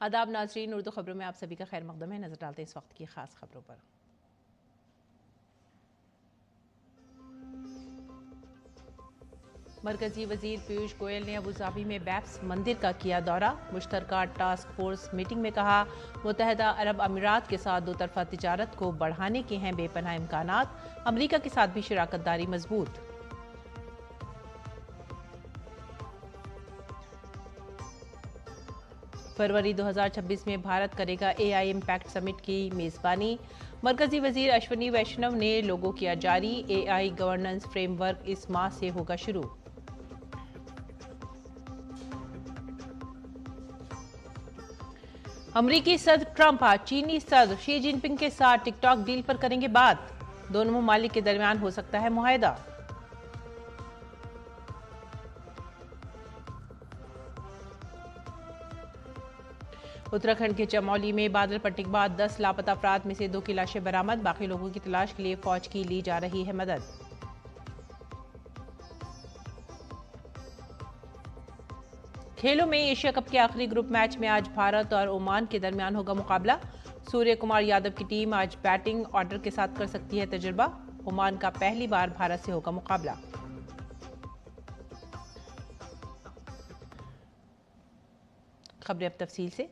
आदाब नाजरीन, उर्दू खबरों में आप सभी का खैर मकदम है। नजर डालते हैं इस वक्त की खास खबरों पर। मरकजी वजीर पीयूष गोयल ने अबूधाबी में बैप्स मंदिर का किया दौरा। मुश्तरका टास्क फोर्स मीटिंग में कहा, मुत्तहदा अरब अमीरात के साथ दो तरफा तिजारत को बढ़ाने के हैं बेपनाह इम्कानात। अमरीका के साथ भी शराकतदारी मजबूत। फरवरी 2026 में भारत करेगा एआई इम्पैक्ट समिट की मेजबानी। मरकजी वजीर अश्विनी वैष्णव ने लोगो किया जारी। एआई गवर्नेंस फ्रेमवर्क इस माह से होगा शुरू। अमरीकी सदर ट्रंप आज चीनी सदर शी जिनपिंग के साथ टिकटॉक डील पर करेंगे बात। दोनों ममालिक के दरमियान हो सकता है मुआहदा। उत्तराखंड के चमौली में बादल फटने के बाद 10 लापता अफराद में से 2 की लाशें बरामद। बाकी लोगों की तलाश के लिए फौज की ली जा रही है मदद। खेलों में एशिया कप के आखिरी ग्रुप मैच में आज भारत और ओमान के दरमियान होगा मुकाबला। सूर्य कुमार यादव की टीम आज बैटिंग ऑर्डर के साथ कर सकती है तजुर्बा। ओमान का पहली बार भारत से होगा मुकाबला। खबरें अब तफसील से।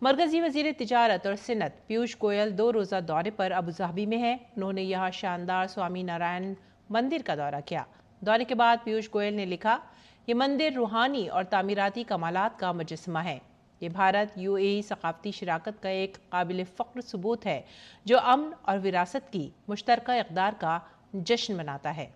मरकजी वजीर तिजारत और सिनत पीयूष गोयल 2 रोजा दौरे पर अबूधाबी में हैं। उन्होंने यहां शानदार स्वामी नारायण मंदिर का दौरा किया। दौरे के बाद पीयूष गोयल ने लिखा, ये मंदिर रूहानी और तामीराती कमालात का मुजस्समा है। ये भारत यूएई सकाफती शराकत का एक काबिल फ़ख्र सबूत है जो अमन और विरासत की मुश्तरका इक़दार का जश्न मनाता है।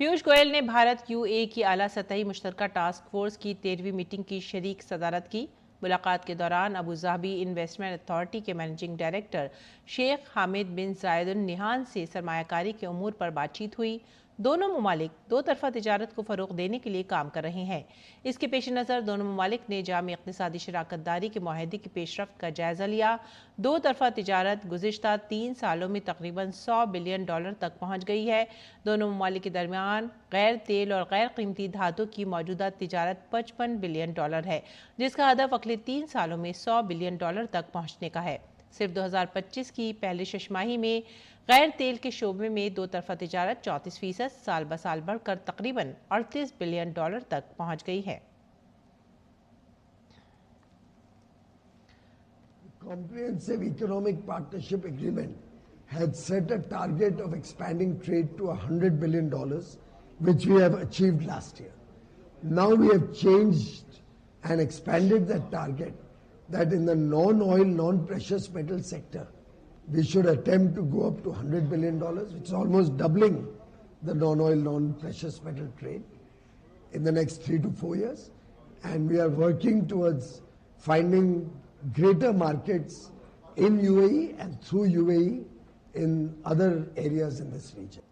पीयूष गोयल ने भारत यूएई की आला सतही मुश्तरका टास्क फोर्स की 13वीं मीटिंग की शरीक सदारत की। मुलाकात के दौरान अबूधाबी इन्वेस्टमेंट अथॉरिटी के मैनेजिंग डायरेक्टर शेख हामिद बिन जायद अल निहान से सरमायाकारी के उमूर पर बातचीत हुई। दोनों ममालिक 2 तरफा तिजारत को फ़रोग़ देने के लिए काम कर रहे हैं। इसके पेश नज़र दोनों ममालिक ने जामी इक़्तिसादी शराकतदारी के मुआहदे की पेशरफ्त का जायज़ा लिया। 2 तरफा तिजारत गुज़िश्ता 3 सालों में तकरीबन $100 बिलियन तक पहुँच गई है। दोनों ममालिक के दरमियान गैर तेल और गैर कीमती धातु की मौजूदा तिजारत $55 बिलियन है, जिसका हदफ अगले 3 सालों में $100 बिलियन तक पहुँचने का है। सिर्फ 2025 की पहली छमाही में गैर तेल के शोबे में 2 तरफा तिजारत 34% साल ब साल बढ़कर तकरीबन $38 बिलियन तक पहुंच गई है। Comprehensive Economic Partnership Agreement had set a target of expanding trade to $100 billion, which we have achieved last year. Now we have changed and expanded that target, that in the non-oil, non-precious metal sector, we should attempt to go up to $100 billion, which is almost doubling the non-oil, non-precious metal trade in the next 3 to 4 years. And we are working towards finding greater markets in UAE and through UAE in other areas in this region.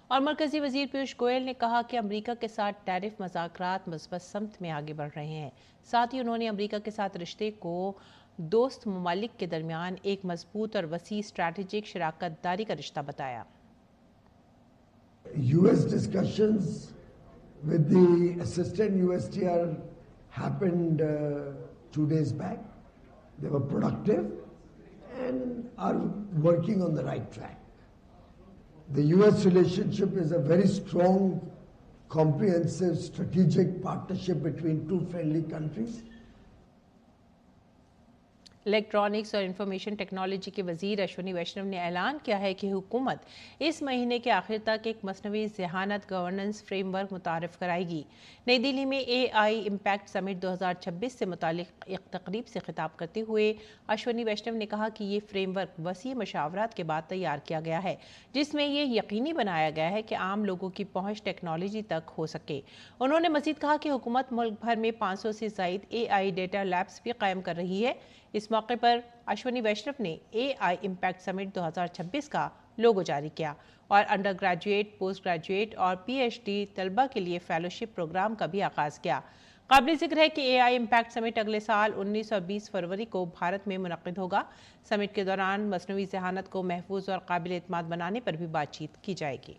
और मरकजी वजीर पीयूष गोयल ने कहा कि अमरीका के साथ tariff मज़ाकरात मुस्बत समत में आगे बढ़ रहे हैं। साथ ही उन्होंने अमरीका के साथ रिश्ते को दोस्त ममालिक के दरमियान एक मजबूत और वसी स्ट्रैटेजिक शराकतदारी का रिश्ता बताया। US discussions with the assistant USTR happened 2 days back. They were productive and are working on the right track. The US relationship is a very strong, comprehensive, strategic partnership between 2 friendly countries. Electronics और information technology के वजीर अश्विनी वैष्णव ने ऐलान किया है कि हुकूमत इस महीने के आखिर तक एक मसनवी ज़हानत गवर्नेंस फ्रेमवर्क मुतारिफ कराएगी। नई दिल्ली में एआई इम्पैक्ट समिट 2026 से मुतालिक एक तकरीब से खिताब करते हुए अश्विनी वैष्णव ने कहा कि ये फ्रेमवर्क वसी मशावरात के बाद तैयार किया गया है, जिसमें यह यकीनी बनाया गया है कि आम लोगों की पहुँच टेक्नोलॉजी तक हो सके। उन्होंने मजीद कहा कि हुकूमत मुल्क भर में 500 से ज़ायद एआई डेटा लैब्स भी कायम कर रही है। इस मौके पर अश्विनी वैष्णव ने एआई इम्पैक्ट समिट 2026 का लोगो जारी किया और अंडर ग्रेजुएट, पोस्ट ग्रेजुएट और पीएचडी तलबा के लिए फेलोशिप प्रोग्राम का भी आगाज किया। काबिल जिक्र है कि एआई इम्पैक्ट समिट अगले साल 19 और 20 फरवरी को भारत में मुनक्किद होगा। समिट के दौरान मसनूई ज़हानत को महफूज और काबिल एतमाद बनाने पर भी बातचीत की जाएगी।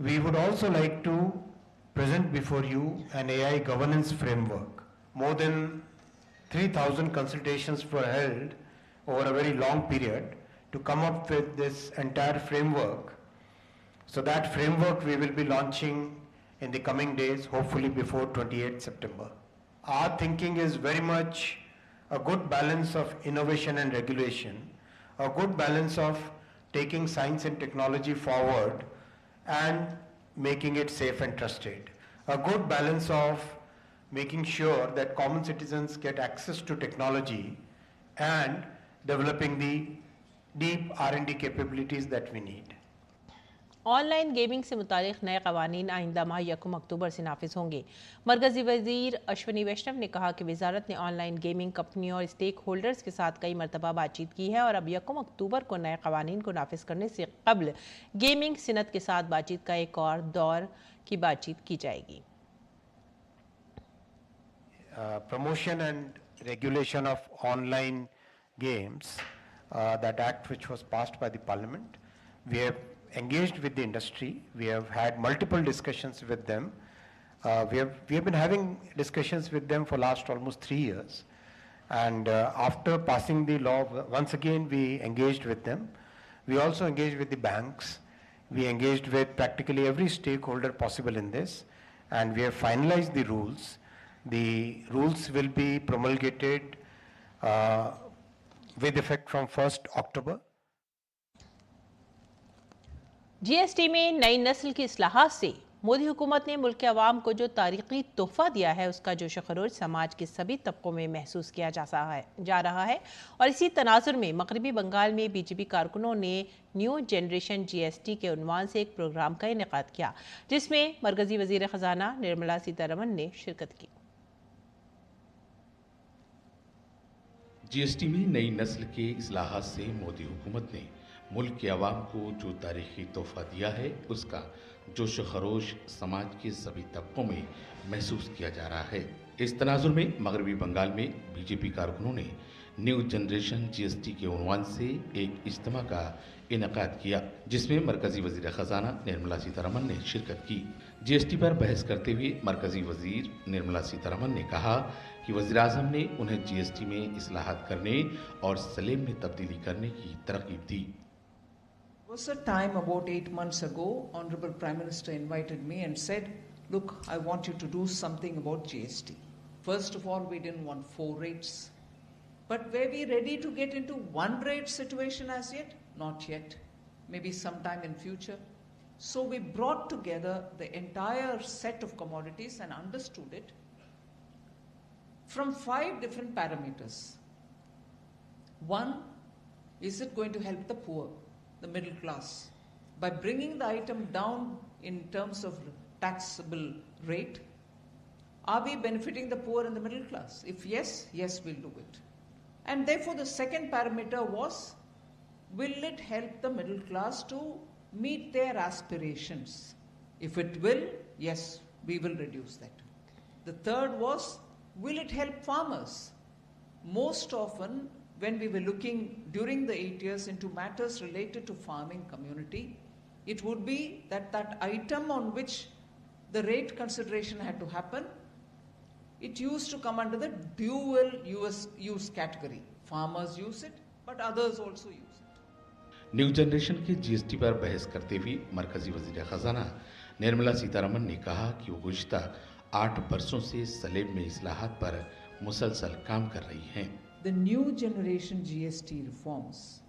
We would also like to present before you an AI governance framework. More than 3,000 consultations were held over a very long period to come up with this entire framework. So that framework we will be launching in the coming days, hopefully before 28 September. Our thinking is very much a good balance of innovation and regulation, a good balance of taking science and technology forward and making it safe and trusted. A good balance of making sure that common citizens get access to technology and developing the deep R&D capabilities that we need. Online gaming से मुतालिक नए कवानीन आइंदा माह 1 अक्टूबर से नाफिज होंगे। मरकजी वजीर अश्विनी वैष्णव ने कहा कि वजारत ने ऑनलाइन गेमिंग कंपनियों और स्टेक होल्डर्स के साथ कई मरतबा बातचीत की है और अब 1 अक्टूबर को नए कवानीन को नाफिज करने से कबल गेमिंग सिनत के साथ बातचीत का एक और दौर की बातचीत की जाएगी। Promotion and regulation of online games, that act which was passed by the parliament, we have engaged with the industry. We have had multiple discussions with them. We have been having discussions with them for last almost 3 years. And after passing the law, once again we engaged with them. We also engaged with the banks. We engaged with practically every stakeholder possible in this. And we have finalized the rules. The rules will be promulgated with effect from 1st October. GST में नई नस्ल की इस्लाहात से मोदी हुकूमत ने मुल्क के अवाम को जो तारीखी तोहफा दिया है उसका जोश खरोश समाज के सभी तबकों में महसूस किया जा रहा है और इसी तनाजुर में मगरबी बंगाल में बीजेपी कारकुनों ने न्यू जनरेशन जीएसटी के उन्वान से एक प्रोग्राम का इनेकाद किया जिसमें मरकजी वजीर खजाना निर्मला सीतारमण ने शिरकत की। जीएसटी में नई नस्ल के इस्लाहात से मोदी हुकूमत ने मुल्क के अवाम को जो तारीखी तोहफा दिया है उसका जोश खरोश समाज के सभी तबकों में महसूस किया जा रहा है। इस तनाजुर में मगरबी बंगाल में बीजेपी कारकुनों ने न्यू जनरेशन जीएसटी के उन्वान से एक इज्तिमा का इनेकाद किया जिसमें मरकजी वजीर खजाना निर्मला सीतारमण ने शिरकत की। जीएसटी पर बहस करते हुए मरकजी वजीर निर्मला सीतारमण ने कहा कि वज़ीर आज़म ने उन्हें जीएसटी में इस्लाहात करने और सलेब में तब्दीली करने की तरकीब दी। There was a time about 8 months ago, Honorable Prime Minister invited me and said, look, I want you to do something about GST. First of all, we didn't want 4 rates. But were we ready to get into one rate situation as yet? Not yet. Maybe sometime in future. So we brought together the entire set of commodities and understood it from 5 different parameters. One, is it going to help the poor, the middle class? By bringing the item down in terms of taxable rate, are we benefiting the poor and the middle class? If yes, yes, we'll do it. And therefore the second parameter was, will it help the middle class to meet their aspirations? If it will, yes, we will reduce that. The third was, will it help farmers? Most often, when we were looking during the 8 years into matters related to farming community, it would be that that item on which the rate consideration had to happen, it used to come under the dual use category. Farmers use it, but others also use it. New generation के GST पर बहस करते हुए मरकजी वजीर खजाना निर्मला सीतारमण ने कहा कि वो गुज़िश्ता 8 बरसों से सलेब में इस्लाहात पर मुसलसल काम कर रही हैं। The new generation GST reforms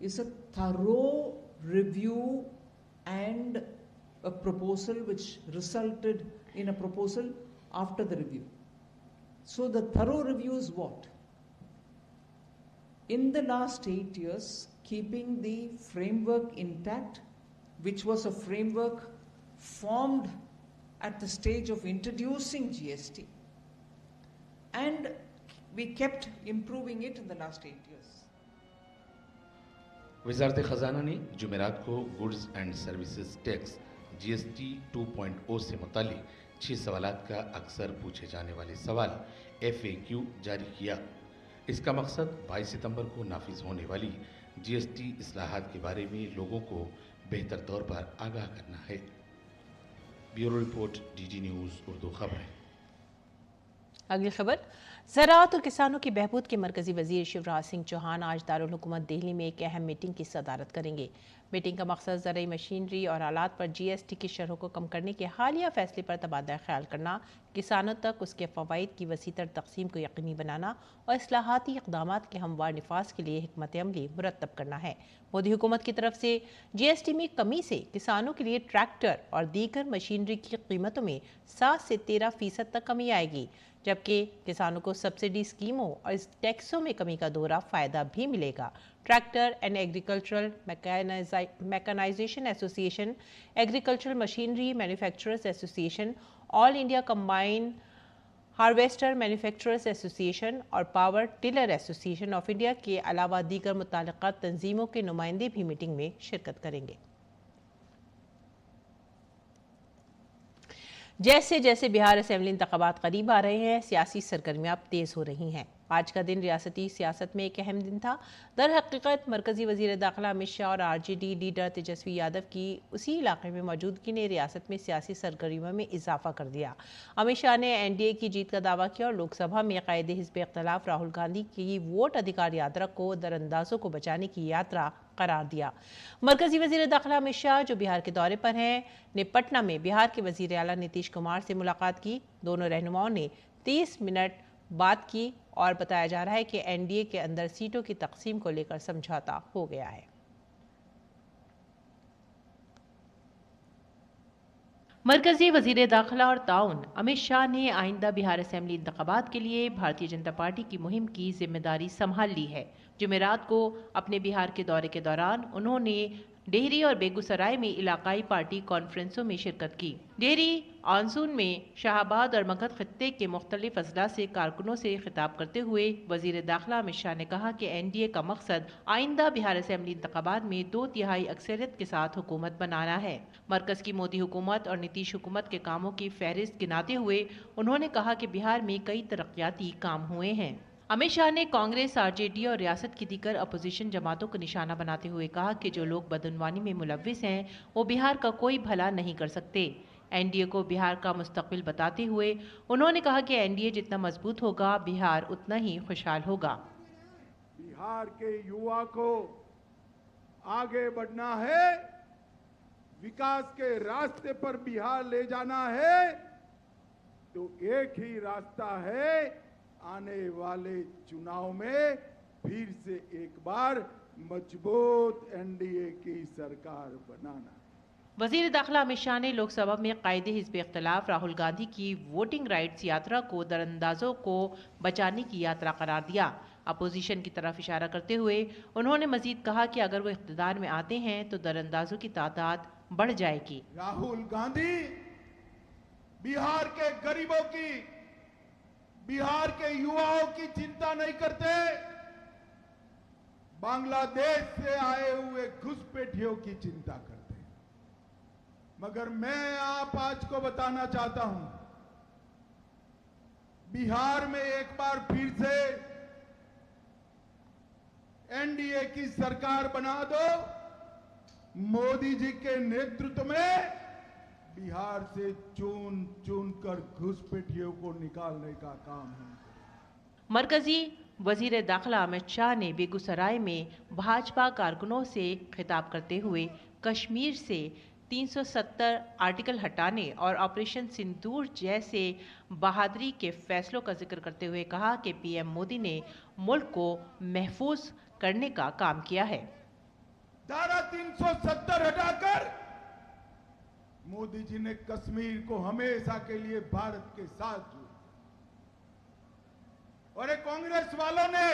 is a thorough review and a proposal which resulted in a proposal after the review. So the thorough review is what? In the last 8 years, keeping the framework intact, which was a framework formed at the stage of introducing GST, and we kept improving it in the last 8 years. वज़ारत ख़ज़ाना ने जुमेरात को goods and services tax GST 2.0 से मुतालिक 6 सवालात का अक्सर पूछे जाने वाले सवाल FAQ जारी किया। इसका मकसद 22 सितंबर को नाफिज होने वाली जीएसटी इस्लाहात के बारे में लोगों को बेहतर तौर पर आगाह करना है। Bureau report, DD news Urdu खबरें। अगली खबर, ज़राअत और किसानों की बहबूद के मरकजी वजीर शिवराज सिंह चौहान आज दारुल हुकूमत दिल्ली में एक अहम मीटिंग की सदारत करेंगे। मीटिंग का मकसद ज़रूरी मशीनरी और आलात पर GST की शरहों को कम करने के हालिया फैसले पर तबादला ख्याल करना, किसानों तक उसके फ़वाइद की वसीतर तकसीम को यकीनी बनाना और इस्लाहाती इक़दामात के हमवार निफाज के लिए हिकमत अमली मुरतब करना है। मोदी हुकूमत की तरफ से GST में कमी से किसानों के लिए ट्रैक्टर और दीगर मशीनरी की कीमतों में 7 से 13% तक कमी आएगी, जबकि किसानों को सब्सिडी स्कीमों और इस टैक्सों में कमी का दोहरा फ़ायदा भी मिलेगा। Tractor and agricultural mechanisation association, agricultural machinery manufacturers association, all India combined harvester manufacturers association और power tiller association of India के अलावा दीगर मुताल्लिक़ा तंजीमों के नुमाइंदे भी मीटिंग में शिरकत करेंगे। जैसे जैसे बिहार असेंबली इंतखाबात करीब आ रहे हैं, सियासी सरगर्मियां अब तेज़ हो रही हैं। आज का दिन रियासती सियासत में एक अहम दिन था। दर हकीकत मरकजी वजीर दाखिला अमित शाह और RJD लीडर तेजस्वी यादव की उसी इलाके में मौजूदगी ने रियासत में सियासी सरगर्मियों में इजाफा कर दिया। अमित शाह ने NDA की जीत का दावा किया और लोकसभा में कायदे हिज़्ब इख्तिलाफ राहुल गांधी की वोट अधिकार यात्रा को दरअंदाजों को बचाने की यात्रा करार दिया। मरकजी वजीर दाखिला अमित शाह, जो बिहार के दौरे पर हैं, ने पटना में बिहार के वजीर आला नीतीश कुमार से मुलाकात की। दोनों रहनुमाओं ने 30 मिनट बात की और बताया जा रहा है कि NDA के अंदर सीटों की तकसीम को लेकर समझौता हो गया है। मरकजी वजीर दाखिला और ताउन अमित शाह ने आइंदा बिहार असेंबली इंतखाबात के लिए भारतीय जनता पार्टी की मुहिम की जिम्मेदारी संभाल ली है। जुमेरात को अपने बिहार के दौरे के दौरान उन्होंने डेहरी और बेगूसराय में इलाकाई पार्टी कॉन्फ्रेंसों में शिरकत की। डेहरी आंसून में शाहबाद और मगध खित्ते के मुख्तलिफ अजला से कारकुनों से खिताब करते हुए वजीर दाखिला अमित शाह ने कहा कि NDA का मकसद आइंदा बिहार असेंबली इंतखाबात में 2/3 अक्सरियत के साथ हुकूमत बनाना है। मरकज की मोदी हुकूमत और नीतीश हुकूमत के कामों की फहरिस्त गिनाते हुए उन्होंने कहा कि बिहार में कई तरक्याती काम हुए हैं। अमित शाह ने कांग्रेस, RJD और रियासत की दीगर अपोजिशन जमातों को निशाना बनाते हुए कहा कि जो लोग बदनवानी में मुलव्विस हैं वो बिहार का कोई भला नहीं कर सकते। NDA को बिहार का मुस्तकबिल बताते हुए उन्होंने कहा कि NDA जितना मजबूत होगा, बिहार उतना ही खुशहाल होगा। बिहार के युवा को आगे बढ़ना है, विकास के रास्ते पर बिहार ले जाना है, तो एक ही रास्ता है, आने वाले चुनाव में फिर से एक बार मजबूत NDA की सरकार बनाना। वजीर दाखिला अमित शाह ने लोकसभा में कायदे हिज़्ब इख्तिलाफ राहुल गांधी की वोटिंग राइट्स यात्रा को दरअंदाजों को बचाने की यात्रा करार दिया। अपोजिशन की तरफ इशारा करते हुए उन्होंने मजीद कहा कि अगर वो इख्तिदार में आते हैं तो दरअंदाजों की तादाद बढ़ जाएगी। राहुल गांधी बिहार के गरीबों की, बिहार के युवाओं की चिंता नहीं करते, बांग्लादेश से आए हुए घुसपैठियों की चिंता करते हैं। मगर मैं आप आज को बताना चाहता हूं, बिहार में एक बार फिर से NDA की सरकार बना दो, मोदी जी के नेतृत्व में बिहार से चुन चुन कर घुसपैठियों को निकालने का काम है। मरकजी वजीर दाखिला अमित शाह ने बेगूसराय में भाजपा कारकुनों से खिताब करते हुए कश्मीर से 370 आर्टिकल हटाने और ऑपरेशन सिंदूर जैसे बहादुरी के फैसलों का जिक्र करते हुए कहा कि PM मोदी ने मुल्क को महफूज करने का काम किया है। धारा 370 हटाकर मोदी जी ने कश्मीर को हमेशा के लिए भारत के साथ जोड़ा, और एक कांग्रेस वालों ने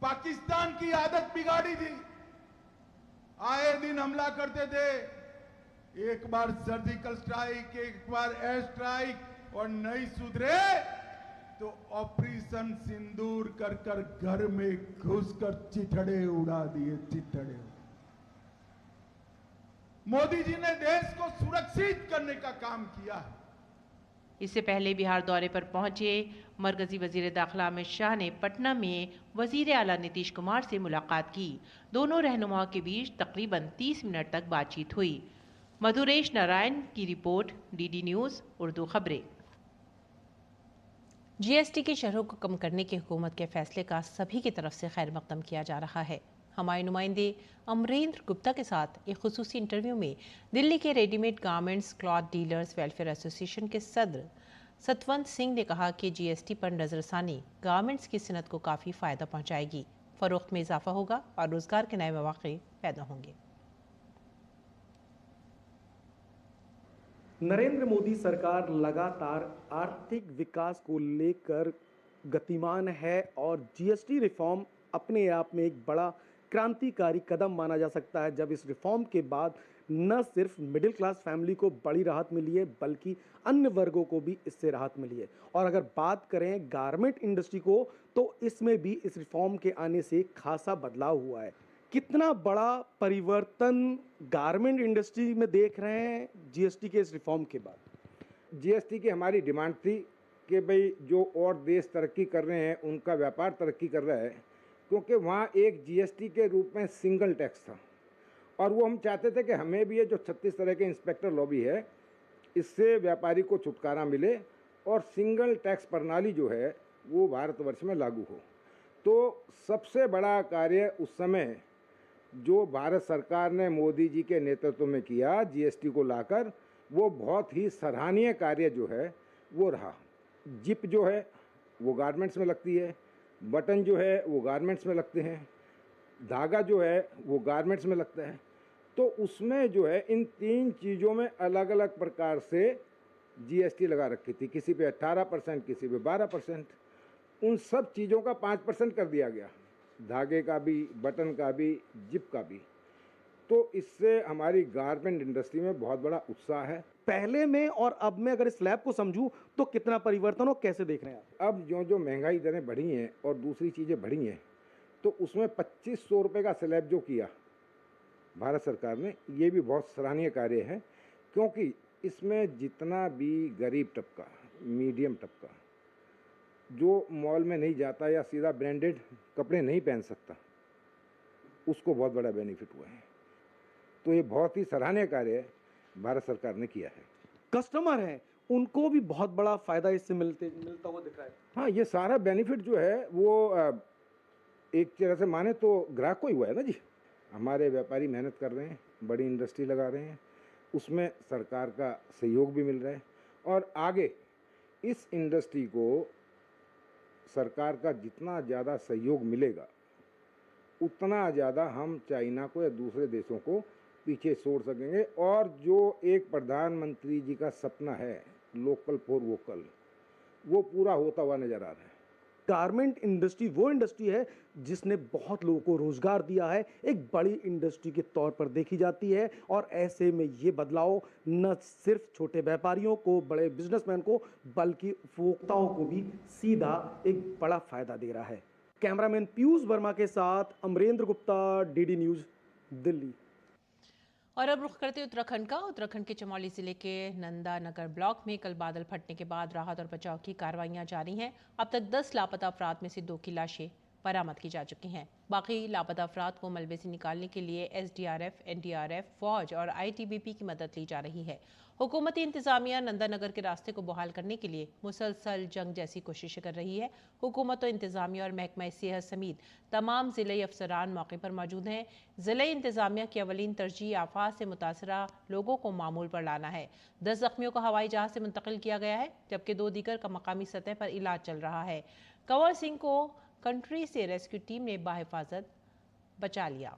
पाकिस्तान की आदत बिगाड़ी थी। आए दिन हमला करते थे, एक बार सर्जिकल स्ट्राइक, एक बार एयर स्ट्राइक, और नहीं सुधरे तो ऑपरेशन सिंदूर कर कर घर में घुसकर चिथड़े उड़ा दिए, चिथड़े। मोदी जी ने देश को सुरक्षित करने का काम किया है। इससे पहले बिहार दौरे पर पहुंचे मरकजी वजीर दाखिला अमित शाह ने पटना में वजीर आला नीतीश कुमार से मुलाकात की। दोनों रहनुमाओं के बीच तकरीबन 30 मिनट तक बातचीत हुई। मधुरेश नारायण की रिपोर्ट, डीडी न्यूज़ उर्दू खबरें। जीएसटी की शरहों को कम करने की हुकूमत के फैसले का सभी की तरफ से खैर मकदम किया जा रहा है। हमारे नुमाइंदे अमरेंद्र गुप्ता के साथ एक खुसूसी इंटरव्यू में दिल्ली के readymade garments cloth dealers welfare association के सदर सतवंत सिंह ने कहा कि जीएसटी पर नजरसानी गारमेंट्स की सनत को काफ़ी फ़ायदा पहुंचाएगी, फरोख्त में इजाफा होगा और रोज़गार के नए मौके पैदा होंगे। नरेंद्र मोदी सरकार लगातार आर्थिक विकास को लेकर गतिमान है और जीएसटी रिफॉर्म अपने आप में एक बड़ा क्रांतिकारी कदम माना जा सकता है। जब इस रिफॉर्म के बाद न सिर्फ मिडिल क्लास फैमिली को बड़ी राहत मिली है बल्कि अन्य वर्गों को भी इससे राहत मिली है। और अगर बात करें गारमेंट इंडस्ट्री को तो इसमें भी इस रिफॉर्म के आने से खासा बदलाव हुआ है। कितना बड़ा परिवर्तन गारमेंट इंडस्ट्री में देख रहे हैं जीएसटी के इस रिफॉर्म के बाद? जीएसटी की हमारी डिमांड थी कि भाई जो और देश तरक्की कर रहे हैं उनका व्यापार तरक्की कर रहा है, क्योंकि वहाँ एक जीएसटी के रूप में सिंगल टैक्स था और वो हम चाहते थे कि हमें भी ये जो 36 तरह के इंस्पेक्टर लॉबी है इससे व्यापारी को छुटकारा मिले और सिंगल टैक्स प्रणाली जो है वो भारतवर्ष में लागू हो। तो सबसे बड़ा कार्य उस समय जो भारत सरकार ने मोदी जी के नेतृत्व में किया जीएसटी को लाकर, वो बहुत ही सराहनीय कार्य जो है वो रहा। जिप जो है वो गारमेंट्स में लगती है, बटन जो है वो गारमेंट्स में लगते हैं, धागा जो है वो गारमेंट्स में लगता है। तो उसमें जो है इन 3 चीज़ों में अलग अलग प्रकार से जीएसटी लगा रखी थी, किसी पे 18%, किसी पे 12%। उन सब चीज़ों का 5% कर दिया गया, धागे का भी, बटन का भी, जिप का भी। तो इससे हमारी गारमेंट इंडस्ट्री में बहुत बड़ा उत्साह है। पहले में और अब में अगर इस लैब को समझूं तो कितना परिवर्तन हो, कैसे देख रहे हैं आप? अब जो महंगाई दरें बढ़ी हैं और दूसरी चीज़ें बढ़ी हैं, तो उसमें 2500 रुपये का स्लैब जो किया भारत सरकार ने, ये भी बहुत सराहनीय कार्य है, क्योंकि इसमें जितना भी गरीब तबका, मीडियम तबका जो मॉल में नहीं जाता या सीधा ब्रांडेड कपड़े नहीं पहन सकता, उसको बहुत बड़ा बेनिफिट हुआ है। तो ये बहुत ही सराहनीय कार्य भारत सरकार ने किया है। कस्टमर हैं उनको भी बहुत बड़ा फायदा इससे मिलता हुआ दिख रहा है। हाँ, ये सारा बेनिफिट जो है वो एक तरह से माने तो ग्राहक को ही हुआ है ना जी। हमारे व्यापारी मेहनत कर रहे हैं, बड़ी इंडस्ट्री लगा रहे हैं, उसमें सरकार का सहयोग भी मिल रहा है और आगे इस इंडस्ट्री को सरकार का जितना ज़्यादा सहयोग मिलेगा उतना ज़्यादा हम चाइना को या दूसरे देशों को पीछे छोड़ सकेंगे। और जो एक प्रधानमंत्री जी का सपना है लोकल फॉर वोकल, वो पूरा होता हुआ नजर आ रहा है। गारमेंट इंडस्ट्री वो इंडस्ट्री है जिसने बहुत लोगों को रोजगार दिया है, एक बड़ी इंडस्ट्री के तौर पर देखी जाती है और ऐसे में ये बदलाव न सिर्फ छोटे व्यापारियों को, बड़े बिजनेसमैन को, बल्कि उपभोक्ताओं को भी सीधा एक बड़ा फायदा दे रहा है। कैमरामैन पीयूष वर्मा के साथ अमरेंद्र गुप्ता, डीडी न्यूज़, दिल्ली। और अब रुख करते उत्तराखंड का। उत्तराखंड के चमोली जिले के नंदा नगर ब्लॉक में कल बादल फटने के बाद राहत और बचाव की कार्रवाइयां जारी हैं। अब तक 10 लापता अफराद में से 2 की लाशें बरामद की जा चुकी हैं। बाकी लापता अफराद को मलबे से निकालने के लिए एसडीआरएफ, एनडीआरएफ, फौज और आईटीबीपी की मदद ली जा रही है। हुकूमती इंतजामिया नंदा नगर के रास्ते को बहाल करने के लिए मुसलसल जंग जैसी कोशिशें कर रही है। हुकूमत और इंतजामिया और महकमा सेहत समेत तमाम ज़िले अफसरान मौके पर मौजूद हैं। ज़िले इंतजामिया की अवलीन तरजीह आफात से मुतासरा लोगों को मामूल पर लाना है। 10 जख्मियों को हवाई जहाज से मुंतकिल किया गया है, जबकि 2 दीगर का मकामी सतह पर इलाज चल रहा है। कंवर सिंह को कंट्री से रेस्क्यू टीम ने बाहिफाजत बचा लिया।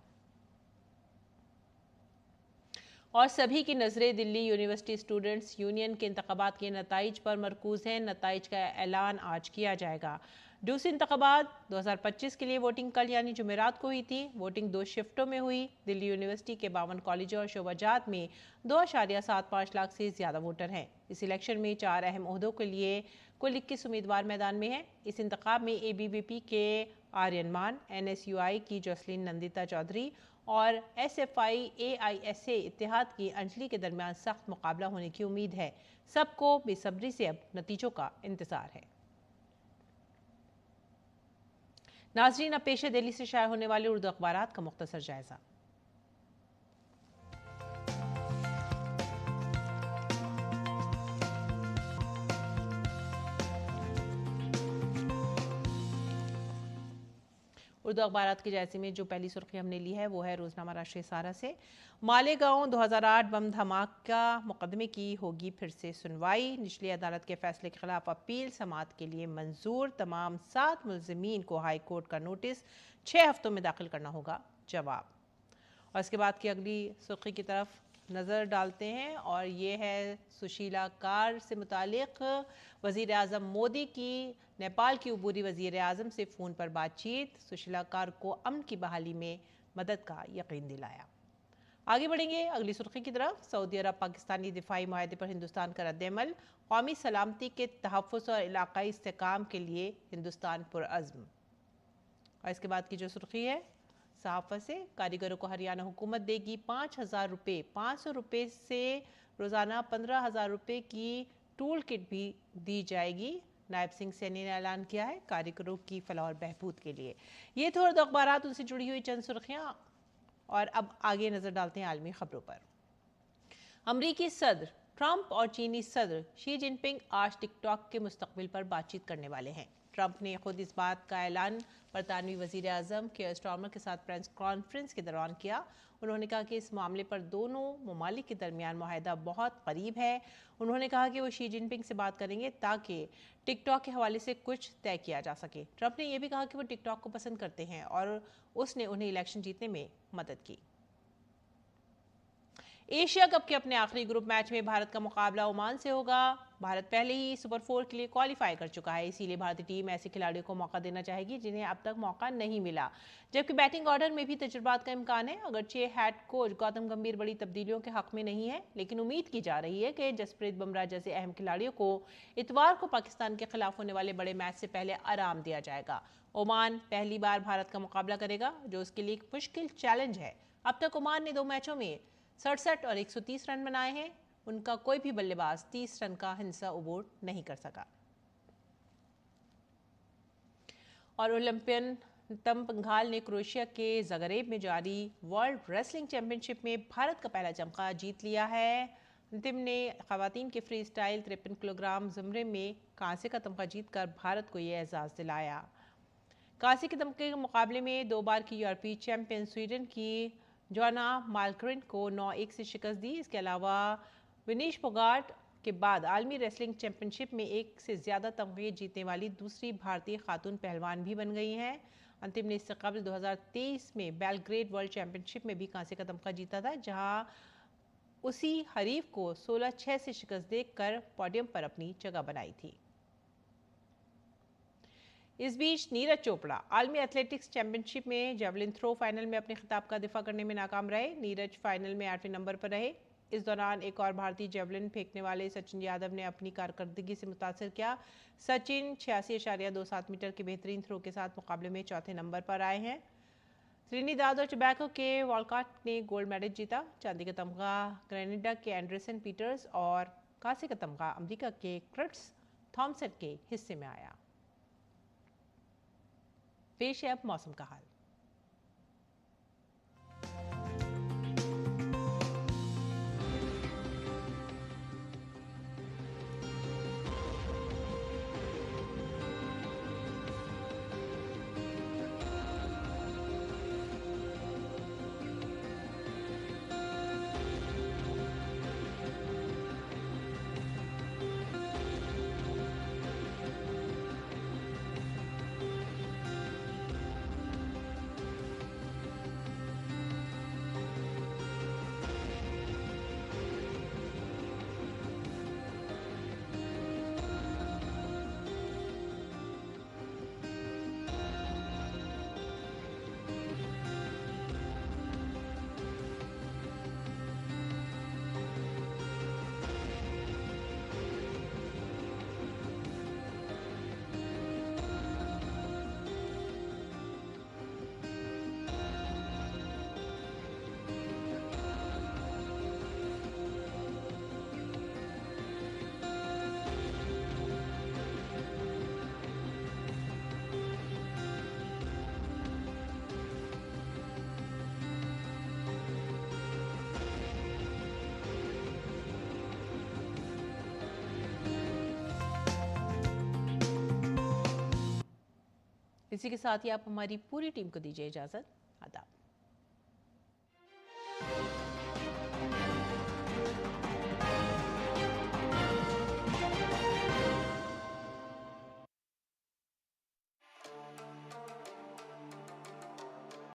और सभी की नज़रें दिल्ली यूनिवर्सिटी स्टूडेंट्स यूनियन के इंतखाबात के नताइज पर मरकूज हैं। नताइज का ऐलान आज किया जाएगा। दूसरी इंतखाबात 2025 के लिए वोटिंग कल यानी जुमेरात को हुई थी। वोटिंग 2 शिफ्टों में हुई। दिल्ली यूनिवर्सिटी के 52 कॉलेजों और शोबाजात में 2.75 लाख से ज़्यादा वोटर हैं। इस इलेक्शन में 4 अहम ओहदों के लिए कुल 21 उम्मीदवार मैदान में हैं। इस इंतखाब में ABVP के आर्यन मान, NSUI की जोसलिन नंदिता चौधरी और SFI AISA इत्तेहाद की अंजलि के दरमियान सख्त मुकाबला होने की उम्मीद है। सबको बेसब्री से अब नतीजों का इंतजार है। नाजरीन, अब पेश है दिल्ली से शाया होने वाले उर्दू अखबारात का मुख्तसर जायजा। उर्दू अखबारात के जायजे में जो पहली सुर्खी हमने ली है वो है रोजनामा राष्ट्रीय सहारा से। मालेगांव 2008 बम धमाका मुकदमे की होगी फिर से सुनवाई। निचली अदालत के फैसले के खिलाफ अपील समाअत के लिए मंजूर। तमाम 7 मुलजिमीन को हाई कोर्ट का नोटिस, 6 हफ्तों में दाखिल करना होगा जवाब। और इसके बाद की अगली सुर्खी की तरफ नज़र डालते हैं और ये है सुशीला कार से मुतालिक। वज़ीर आज़म मोदी की नेपाल की अबूरी वज़ीर आज़म से फ़ोन पर बातचीत। सुशीला कार को अमन की बहाली में मदद का यकीन दिलाया। आगे बढ़ेंगे अगली सुर्खी की तरफ। सऊदी अरब पाकिस्तानी दिफाई मुआहदे पर हिंदुस्तान का रद्द-ए-अमल। कौमी सलामती के तहफ़्फ़ुज़ और इलाक़ाई इस्तेहकाम के लिए हिंदुस्तान पुरअज़्म। और इसके बाद की जो सुर्खी है सहाफ़ा से, कारीगरों को हरियाणा हुकूमत देगी 5,000 रुपये। 500 रुपये से रोज़ाना 15,000 रुपये की टूल किट भी दी जाएगी। नायब सिंह सैनी ने ऐलान किया है कारीगरों की फलाह और बहबूद के लिए। ये थे उर्दू अखबारात, उनसे जुड़ी हुई चंद सुर्खियाँ। और अब आगे नज़र डालते हैं आलमी खबरों पर। अमरीकी सदर ट्रंप और चीनी सदर शी जिनपिंग आज टिकटॉक के मुस्तकबिल पर बातचीत करने वाले हैं। ट्रंप ने खुद इस बात का ऐलान बरतानवी वज़ीर आज़म केयर स्टार्मर के साथ प्रेस कॉन्फ्रेंस के दौरान किया। उन्होंने कहा कि इस मामले पर दोनों ममालिक के दरमियान मुआहदा बहुत करीब है। उन्होंने कहा कि वो शी जिनपिंग से बात करेंगे ताकि टिकटॉक के हवाले से कुछ तय किया जा सके। ट्रंप ने यह भी कहा कि वो टिकटॉक को पसंद करते हैं और उसने उन्हें इलेक्शन जीतने में मदद की। एशिया कप के अपने आखिरी ग्रुप मैच में भारत का मुकाबला ओमान से होगा। भारत पहले ही सुपर 4 के लिए क्वालिफाई कर चुका है, इसीलिए भारतीय टीम ऐसे खिलाड़ियों को मौका देना चाहेगी जिन्हें अब तक मौका नहीं मिला। जबकि बैटिंग ऑर्डर में भी तजुर्बात का इम्कान है। अगरचे हेड कोच गौतम गंभीर बड़ी तब्दीलियों के हक में नहीं है, लेकिन उम्मीद की जा रही है कि जसप्रीत बुमराह जैसे अहम खिलाड़ियों को इतवार को पाकिस्तान के खिलाफ होने वाले बड़े मैच से पहले आराम दिया जाएगा। ओमान पहली बार भारत का मुकाबला करेगा, जो उसके लिए एक मुश्किल चैलेंज है। अब तक ओमान ने 2 मैचों में 67 और 130 रन बनाए हैं। उनका कोई भी बल्लेबाज 30 रन का हिस्सा अबोर्ड नहीं कर सका। और ओलंपियन तम पंघाल ने क्रोएशिया के ज़गरेब में जारी वर्ल्ड रेसलिंग चैंपियनशिप में भारत का पहला जमका जीत लिया है। अंतिम ने खवातीन के फ्री स्टाइल 53 किलोग्राम ज़ुमरे में कांसे का तमगा जीतकर भारत को यह एजाज़ दिलाया। कांसे के तमगे के मुकाबले में 2 बार की यूरोपीय चैंपियन स्वीडन की जोना मालक्रिन को 9-1 से शिकस्त दी। इसके अलावा विनीश फोगाट के बाद आलमी रेसलिंग चैंपियनशिप में 1 से ज़्यादा तमगे जीतने वाली दूसरी भारतीय खातून पहलवान भी बन गई हैं। अंतिम ने इससे कबल 2023 में बेलग्रेड वर्ल्ड चैंपियनशिप में भी कांसे का तमगा जीता था, जहां उसी हरीफ को 16-6 से शिकस्त देकर पोडियम पर अपनी जगह बनाई थी। इस बीच नीरज चोपड़ा आलमी एथलेटिक्स चैंपियनशिप में जेवलिन थ्रो फाइनल में अपने खिताब का दिफा करने में नाकाम रहे। नीरज फाइनल में 8वें नंबर पर रहे। इस दौरान एक और भारतीय जेवलिन फेंकने वाले सचिन यादव ने अपनी कारकर्दगी से मुतासर किया। सचिन 86.27 मीटर के बेहतरीन थ्रो के साथ मुकाबले में 4थे नंबर पर आए हैं। त्रिनिदाद और टोबैगो के वॉलकॉट ने गोल्ड मेडल जीता। चांदी का तमगा ग्रेनेडा के एंडरसन पीटर्स और कांसे का तमगा अमेरिका के क्रिस थॉमसन के हिस्से में आया। पेश है अब मौसम का हाल। इसी के साथ ही आप हमारी पूरी टीम को दीजिए इजाज़त।